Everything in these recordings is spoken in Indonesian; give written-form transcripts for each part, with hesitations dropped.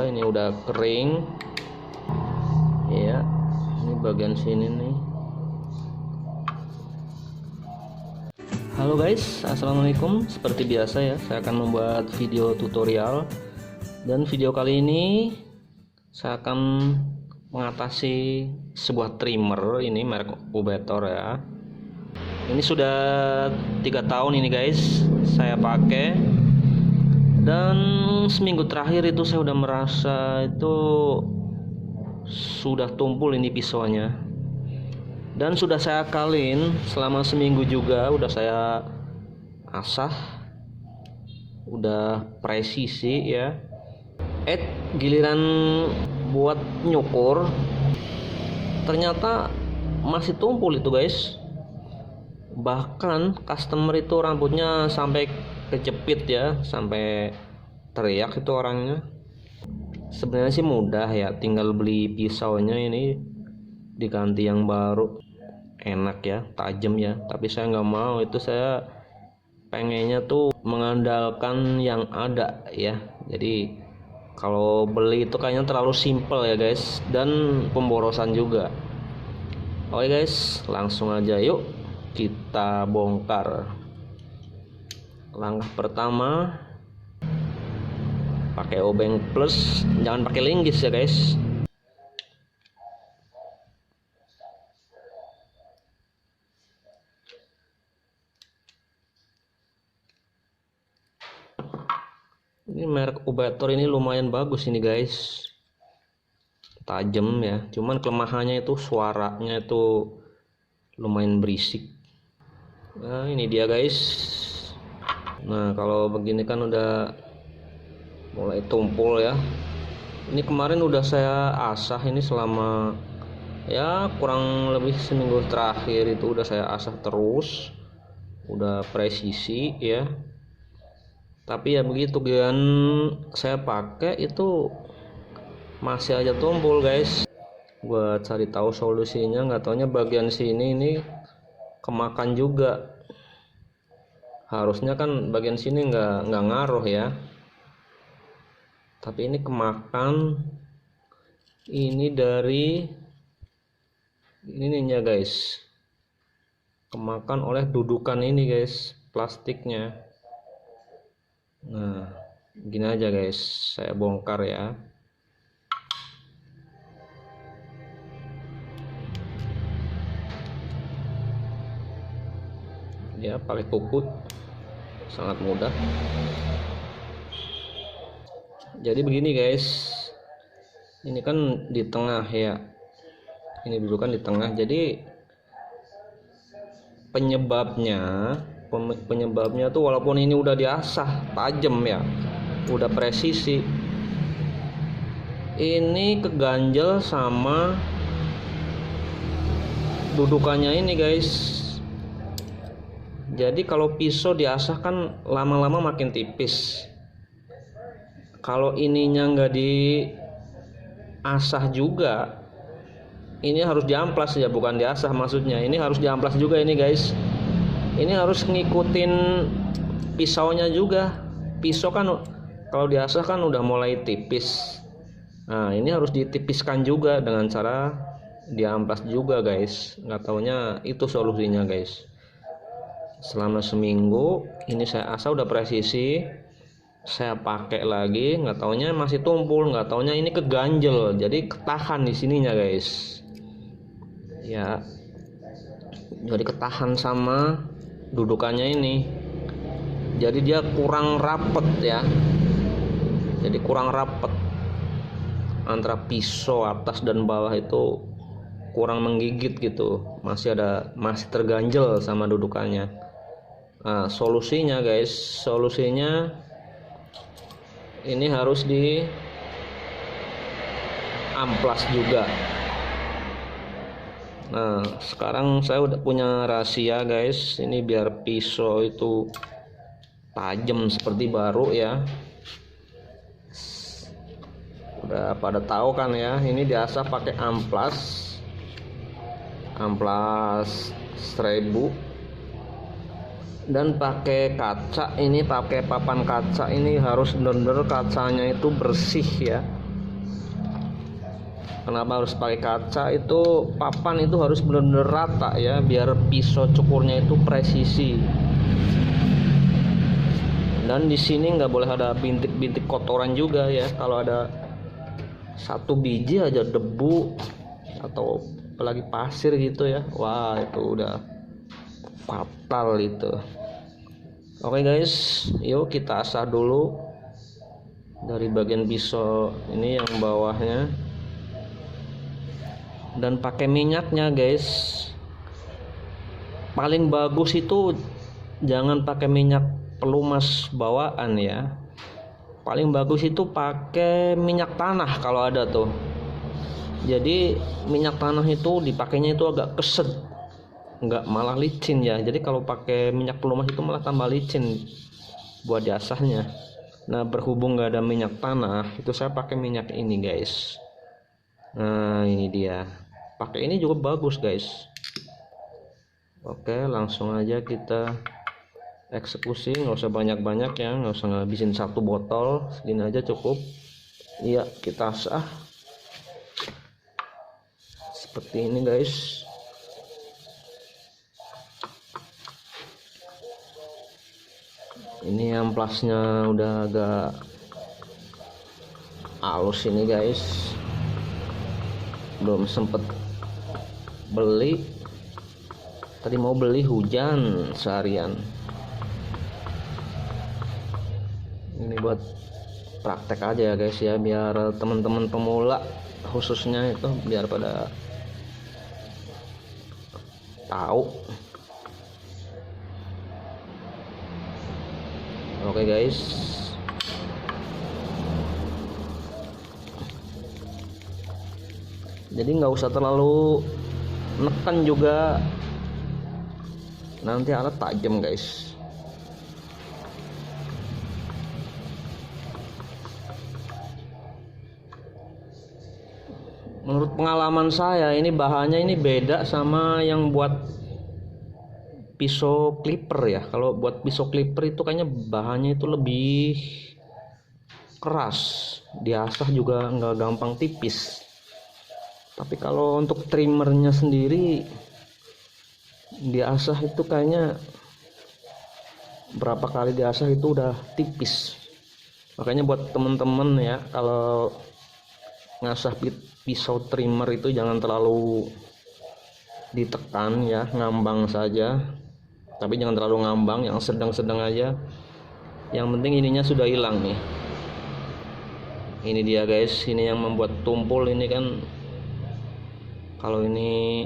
Ini udah kering ya, ini bagian sini nih. Halo guys, assalamualaikum. Seperti biasa ya, saya akan membuat video tutorial, dan video kali ini saya akan mengatasi sebuah trimmer. Ini merek Ubetor ya. Ini sudah 3 tahun ini guys saya pakai, dan seminggu terakhir itu saya udah merasa itu sudah tumpul ini pisaunya, dan sudah saya akalin selama seminggu juga, udah saya asah, udah presisi ya. Giliran buat nyukur ternyata masih tumpul itu guys. Bahkan customer itu rambutnya sampai kejepit ya, sampai teriak itu orangnya. Sebenarnya sih mudah ya, tinggal beli pisaunya ini diganti yang baru, enak ya, tajam ya. Tapi saya nggak mau itu, saya pengennya tuh mengandalkan yang ada ya. Jadi kalau beli itu kayaknya terlalu simple ya guys, dan pemborosan juga. Oke guys, langsung aja yuk kita bongkar. Langkah pertama, pakai obeng plus, jangan pakai linggis ya guys. Ini merek Ubetor ini lumayan bagus ini guys, tajam ya. Cuman kelemahannya itu suaranya itu lumayan berisik. Nah ini dia guys. Nah kalau begini kan udah mulai tumpul ya. Ini kemarin udah saya asah ini selama ya kurang lebih seminggu terakhir itu udah saya asah terus, udah presisi ya. Tapi ya begitu kan saya pakai itu masih aja tumpul guys. Gua cari tahu solusinya, nggak taunya bagian sini ini kemakan juga. Harusnya kan bagian sini nggak ngaruh ya, tapi ini kemakan. Ini dari ininya guys, kemakan oleh dudukan ini guys, plastiknya. Nah gini aja guys, saya bongkar ya. Ya pakai kuku, sangat mudah. Jadi begini guys, ini kan di tengah ya, ini dulu kan di tengah. Jadi penyebabnya tuh walaupun ini udah diasah tajam ya, udah presisi, ini keganjel sama dudukannya ini guys. Jadi kalau pisau diasah kan lama-lama makin tipis. Kalau ininya nggak diasah juga, ini harus diamplas ya, bukan diasah maksudnya. Ini harus diamplas juga ini guys. Ini harus ngikutin pisaunya juga. Pisau kan kalau diasah kan udah mulai tipis. Nah ini harus ditipiskan juga dengan cara diamplas juga guys. Nggak taunya itu solusinya guys. Selama seminggu ini saya asah udah presisi, saya pakai lagi, nggak taunya masih tumpul, nggak taunya ini keganjel, jadi ketahan di sininya guys ya. Jadi ketahan sama dudukannya ini, jadi dia kurang rapet ya. Jadi kurang rapet antara pisau atas dan bawah itu, kurang menggigit gitu, masih terganjel sama dudukannya. Nah solusinya guys, solusinya ini harus di amplas juga. Nah sekarang saya udah punya rahasia guys, ini biar pisau itu tajam seperti baru ya. Udah pada tahu kan ya, ini diasah pakai amplas 1000, dan pakai kaca. Ini pakai papan kaca, ini harus bener-bener kacanya itu bersih ya, Kenapa harus pakai kaca? Itu papan itu harus benar-benar rata ya, biar pisau cukurnya itu presisi. Dan di sini nggak boleh ada bintik-bintik kotoran juga ya. Kalau ada satu biji aja debu atau apalagi pasir gitu ya, wah itu udah fatal itu. Oke guys, yuk kita asah dulu dari bagian pisau ini yang bawahnya, dan pakai minyaknya guys. Paling bagus itu jangan pakai minyak pelumas bawaan ya, paling bagus itu pakai minyak tanah kalau ada tuh. Jadi minyak tanah itu dipakainya itu agak keset, nggak malah licin ya. Jadi kalau pakai minyak pelumas itu malah tambah licin buat diasahnya. Nah berhubung nggak ada minyak tanah, itu saya pakai minyak ini guys. Nah ini dia, pakai ini juga bagus guys. Oke, langsung aja kita eksekusi, nggak usah banyak-banyak ya, nggak usah ngabisin satu botol, segini aja cukup. Iya, kita asah seperti ini guys. Ini amplasnya udah agak halus ini guys, belum sempet beli, tadi mau beli hujan seharian. Ini buat praktek aja ya guys ya, biar teman-teman pemula khususnya itu biar pada tahu. Oke guys, jadi nggak usah terlalu neken juga, nanti alat tajam guys. Menurut pengalaman saya ini bahannya ini beda sama yang buat pisau clipper ya. Kalau buat pisau clipper itu kayaknya bahannya itu lebih keras, diasah juga nggak gampang tipis. Tapi kalau untuk trimmernya sendiri diasah itu kayaknya berapa kali diasah itu udah tipis. Makanya buat temen-temen ya, kalau ngasah pisau trimmer itu jangan terlalu ditekan ya, ngambang saja. Tapi jangan terlalu ngambang, yang sedang-sedang aja. Yang penting ininya sudah hilang nih. Ini dia guys, ini yang membuat tumpul ini kan. Kalau ini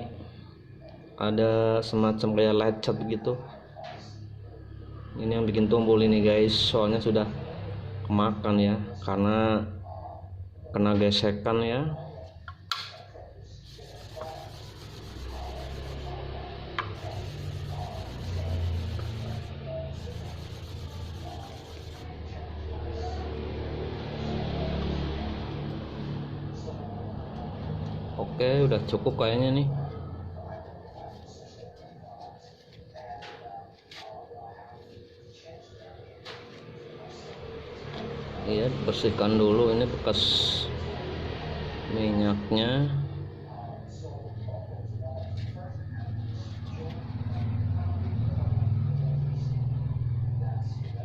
ada semacam kayak lecet gitu, ini yang bikin tumpul ini guys. Soalnya sudah kemakan ya, karena kena gesekan ya. Oke, udah cukup kayaknya nih. Iya, bersihkan dulu ini bekas minyaknya.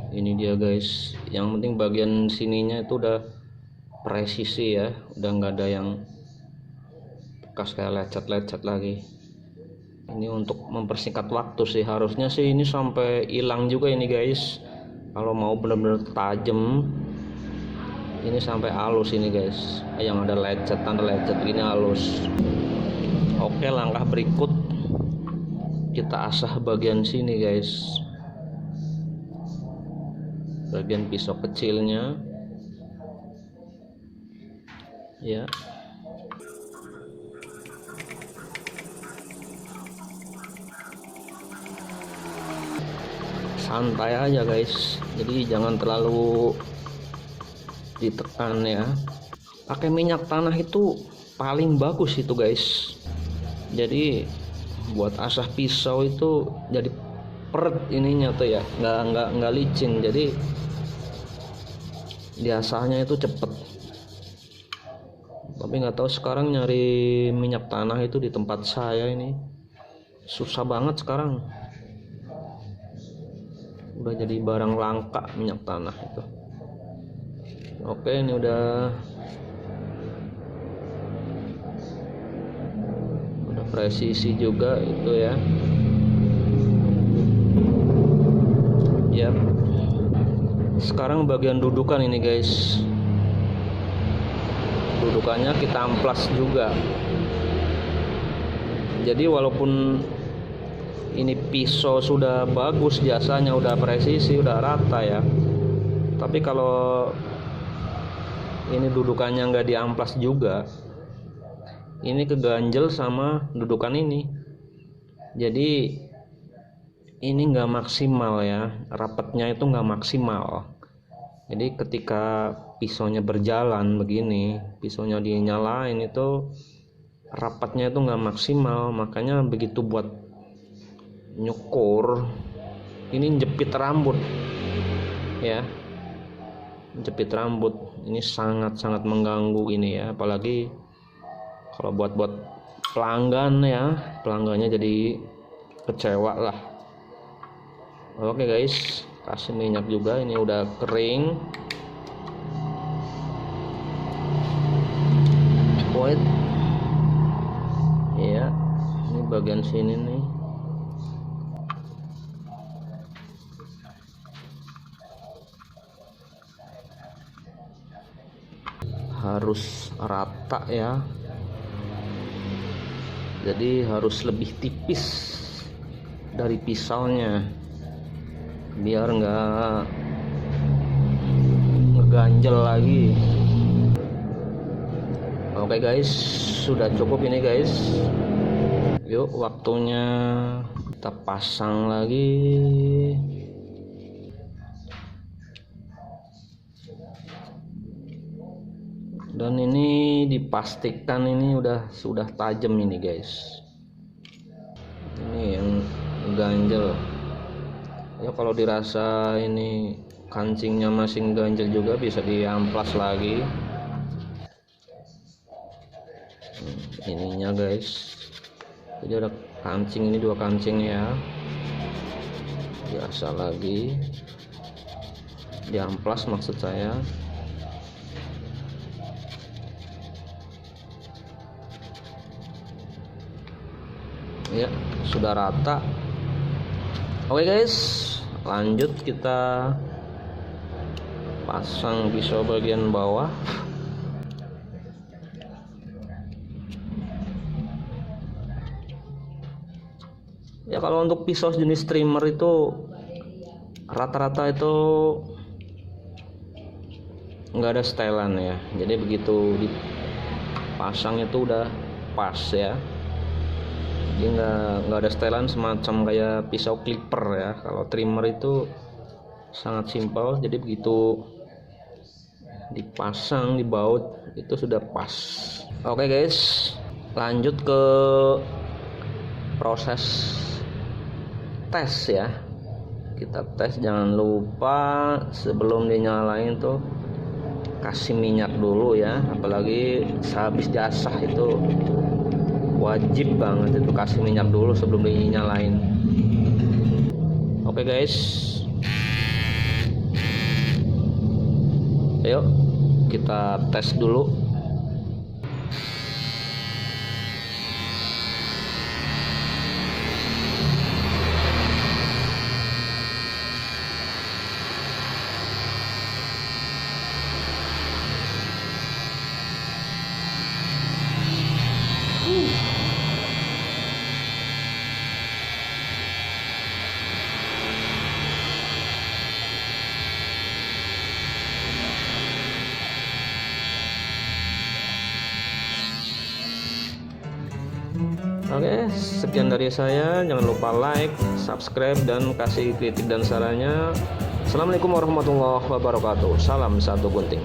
Ini dia guys, yang penting bagian sininya itu udah presisi ya, udah nggak ada yang bekas kayak lecet-lecet lagi. Ini untuk mempersingkat waktu sih, harusnya sih ini sampai hilang juga ini guys. Kalau mau bener-bener tajam ini sampai halus ini guys, yang ada lecet, tanda lecet gini halus. Oke, langkah berikut kita asah bagian sini guys, bagian pisau kecilnya ya. Santai aja guys, jadi jangan terlalu ditekan ya. Pakai minyak tanah itu paling bagus itu guys, jadi buat asah pisau itu jadi peret ininya tuh ya, nggak licin, jadi diasahnya itu cepet. Tapi nggak tahu sekarang nyari minyak tanah itu di tempat saya ini susah banget sekarang. Udah jadi barang langka minyak tanah itu. Oke, ini udah presisi juga itu ya. Yap. Sekarang bagian dudukan ini guys. Dudukannya kita amplas juga. Jadi walaupun ini pisau sudah bagus, jasanya udah presisi, udah rata ya, tapi kalau ini dudukannya nggak diamplas juga, ini keganjel sama dudukan ini. Jadi ini nggak maksimal ya, rapatnya itu nggak maksimal. Jadi ketika pisaunya berjalan begini, pisaunya dinyalain itu rapatnya itu nggak maksimal. Makanya begitu buat nyukur, ini jepit rambut ya, jepit rambut ini sangat-sangat mengganggu ini ya, apalagi kalau buat pelanggan ya, pelanggannya jadi kecewa lah. Oke guys, kasih minyak juga, ini udah kering. Wait, iya, ini bagian sini nih. Harus rata ya, jadi harus lebih tipis dari pisaunya biar nggak ngeganjel lagi. Oke guys, sudah cukup ini guys. Yuk waktunya kita pasang lagi. Dan ini dipastikan ini sudah tajam ini guys. Ini yang ganjel. Ya kalau dirasa ini kancingnya masih ganjel juga bisa diamplas lagi. Ininya guys. Jadi ada kancing, ini 2 kancing ya. Biasa lagi. Diamplas maksud saya. Ya sudah rata. Oke guys, lanjut kita pasang pisau bagian bawah. Ya kalau untuk pisau jenis trimmer itu rata-rata itu nggak ada setelan ya, jadi begitu dipasang itu udah pas ya. Jadi nggak ada setelan semacam kayak pisau clipper ya. Kalau trimmer itu sangat simpel, jadi begitu dipasang, dibaut itu sudah pas. Oke guys, lanjut ke proses tes ya. Kita tes, jangan lupa sebelum dinyalain tuh kasih minyak dulu ya, apalagi sehabis jasah itu wajib banget itu kasih minyak dulu sebelum dinyalain. Oke guys, yuk kita tes dulu. Oke, sekian dari saya. Jangan lupa like, subscribe, dan kasih kritik dan sarannya. Assalamualaikum warahmatullahi wabarakatuh. Salam satu gunting.